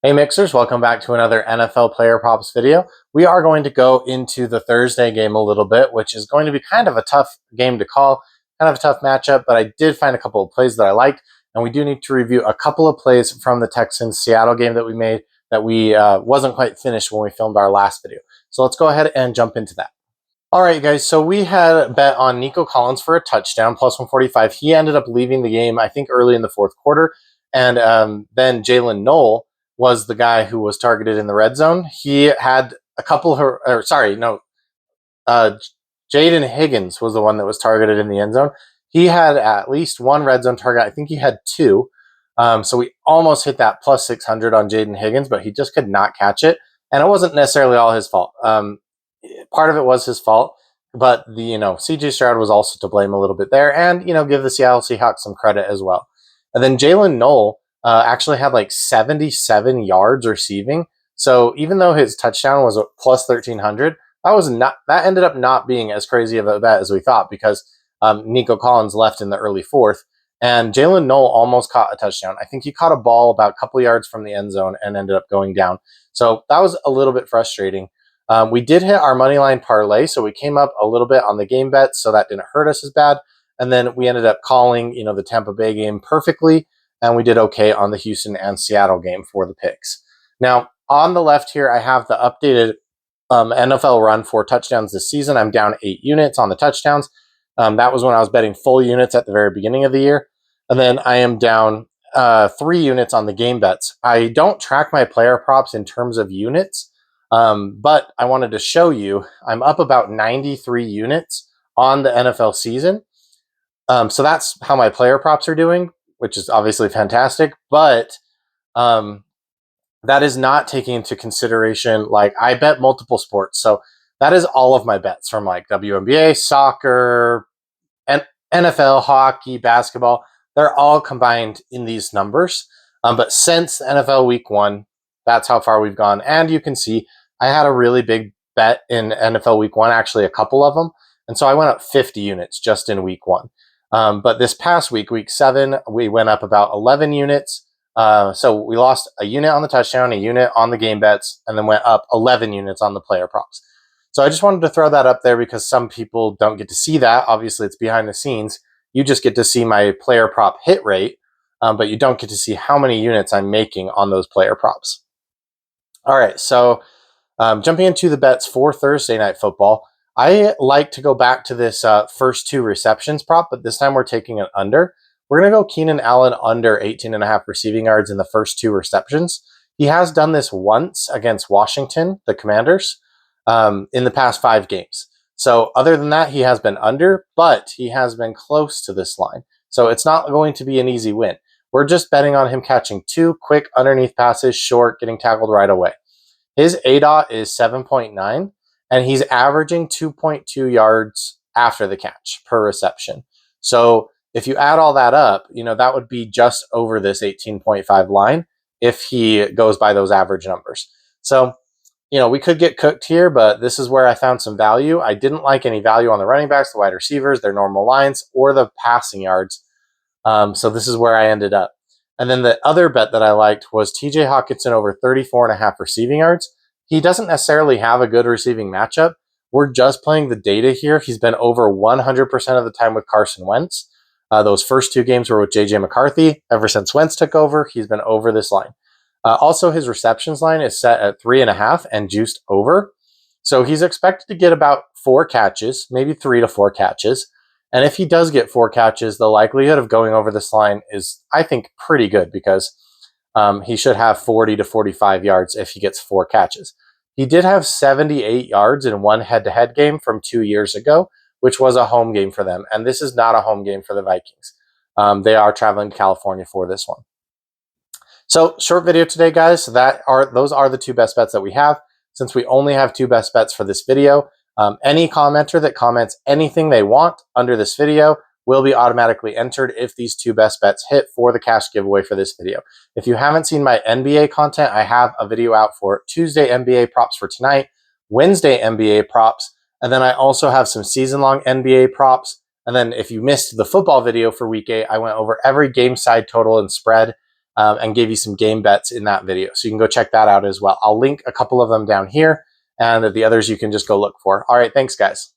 Hey Mixers, welcome back to another NFL player props video. We are going to go into the Thursday game a little bit, which is going to be kind of a tough game to call, kind of a tough matchup, but I did find a couple of plays that I liked, and we do need to review a couple of plays from the Texans-Seattle game that we made that we wasn't quite finished when we filmed our last video. So let's go ahead and jump into that. All right, guys, so we had bet on Nico Collins for a touchdown, plus 145. He ended up leaving the game, I think, early in the fourth quarter, and then Jalen Knoll was the guy who was targeted in the red zone. He had a couple of, uh, Jaden Higgins was the one that was targeted in the end zone. He had at least one red zone target. I think he had two. So we almost hit that plus 600 on Jaden Higgins, but he just could not catch it. And it wasn't necessarily all his fault. Part of it was his fault, but CJ Stroud was also to blame a little bit there, and give the Seattle Seahawks some credit as well. And then Jalen Knoll actually had like 77 yards receiving. So even though his touchdown was plus 1,300, that ended up not being as crazy of a bet as we thought, because Nico Collins left in the early fourth, and Jalen Knoll almost caught a touchdown. I think he caught a ball about a couple yards from the end zone and ended up going down. So that was a little bit frustrating. We did hit our money line parlay, so we came up a little bit on the game bets, so that didn't hurt us as bad. And then we ended up calling, the Tampa Bay game perfectly, and we did okay on the Houston and Seattle game for the picks. Now, on the left here, I have the updated NFL run for touchdowns this season. I'm down 8 units on the touchdowns. That was when I was betting full units at the very beginning of the year. And then I am down 3 units on the game bets. I don't track my player props in terms of units, but I wanted to show you I'm up about 93 units on the NFL season. So that's how my player props are doing, which is obviously fantastic. But that is not taking into consideration, like, I bet multiple sports. So that is all of my bets from like WNBA, soccer, and NFL, hockey, basketball. They're all combined in these numbers. But since NFL week 1, that's how far we've gone. And you can see I had a really big bet in NFL week 1, actually a couple of them. And so I went up 50 units just in week 1. But this past week, week 7, we went up about 11 units. So we lost a unit on the touchdown, a unit on the game bets, and then went up 11 units on the player props. So I just wanted to throw that up there because some people don't get to see that. Obviously, it's behind the scenes. You just get to see my player prop hit rate, but you don't get to see how many units I'm making on those player props. All right, so jumping into the bets for Thursday Night Football, I like to go back to this first 2 receptions prop, but this time we're taking it under. We're going to go Keenan Allen under 18.5 receiving yards in the first 2 receptions. He has done this once against Washington, the Commanders, in the past 5 games. So other than that, he has been under, but he has been close to this line. So it's not going to be an easy win. We're just betting on him catching 2 quick underneath passes, short, getting tackled right away. His ADOT is 7.9, and he's averaging 2.2 yards after the catch per reception. So if you add all that up, that would be just over this 18.5 line if he goes by those average numbers. So, we could get cooked here, but this is where I found some value. I didn't like any value on the running backs, the wide receivers, their normal lines, or the passing yards. So this is where I ended up. And then the other bet that I liked was TJ Hawkinson over 34.5 receiving yards. He doesn't necessarily have a good receiving matchup. We're just playing the data here. He's been over 100% of the time with Carson Wentz. Those first 2 games were with JJ McCarthy. Ever since Wentz took over, he's been over this line. Also, his receptions line is set at 3.5 and juiced over. So he's expected to get about 4 catches, maybe 3 to 4 catches. And if he does get 4 catches, the likelihood of going over this line is, I think, pretty good, because he should have 40 to 45 yards if he gets 4 catches. He did have 78 yards in one head-to-head game from 2 years ago, which was a home game for them. And this is not a home game for the Vikings. They are traveling to California for this one. So short video today, guys. So those are the 2 best bets that we have. Since we only have 2 best bets for this video, any commenter that comments anything they want under this video will be automatically entered if these 2 best bets hit for the cash giveaway for this video. If you haven't seen my NBA content, I have a video out for Tuesday NBA props for tonight, Wednesday NBA props, and then I also have some season-long NBA props. And then if you missed the football video for week 8, I went over every game side total and spread. and gave you some game bets in that video. So you can go check that out as well. I'll link a couple of them down here, and the others you can just go look for. All right, thanks guys.